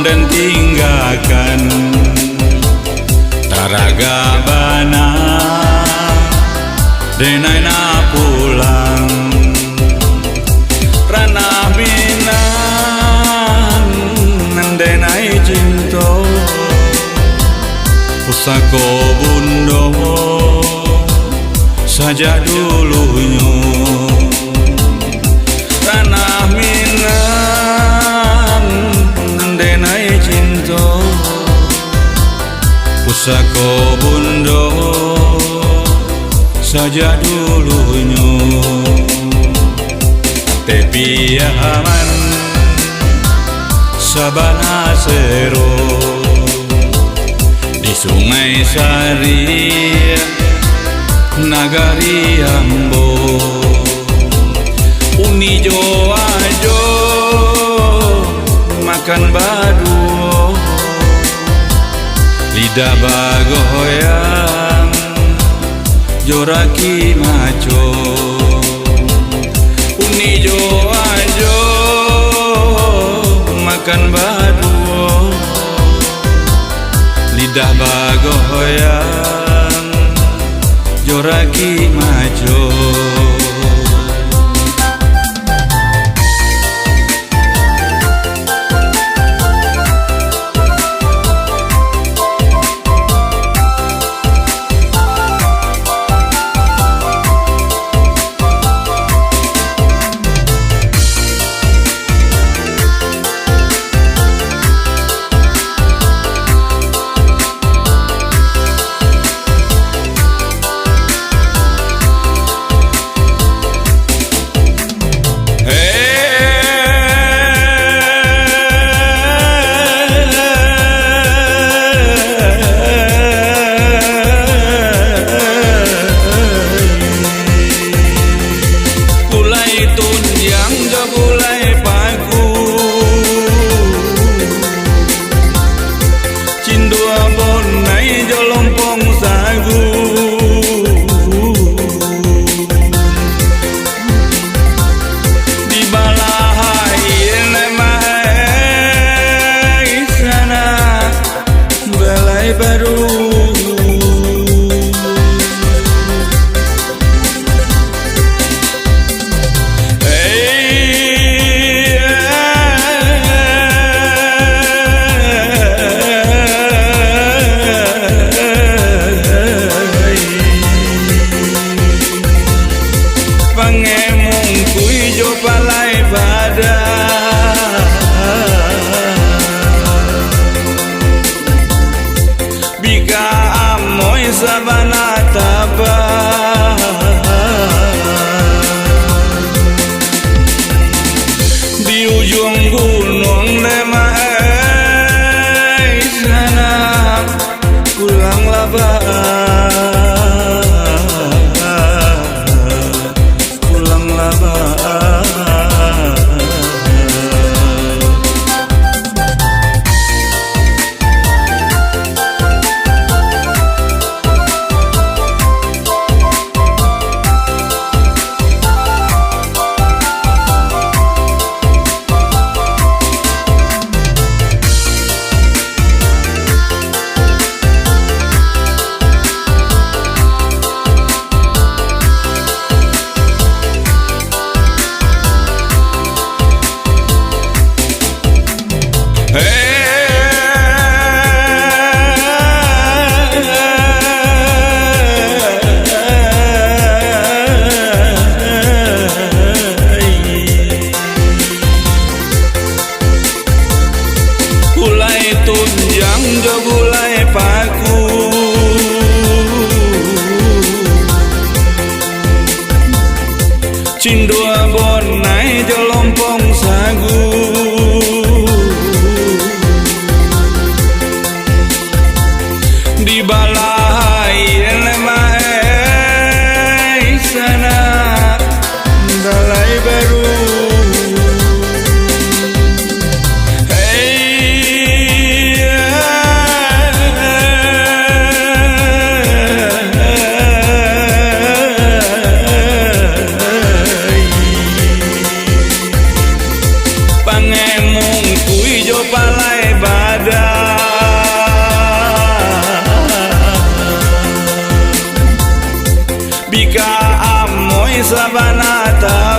dan tinggalkan taraga bana denai na pulang ranah binan denai cinta pusako bundo saja dulunya ranah minan denai cinta pusako bundo saja dulunya tepi aman sabana sero di sungai Sari nagari Ambo unijo ajo makan badu lidah bagoyang joraki maco unijo ajo makan badu lidah bagoyang joraki maco sabana tabah di ujung gunung lemai sana pulanglah pulanglah gulai paku cindua bonai jolompong sagu di balai lemai sana balai baru tahu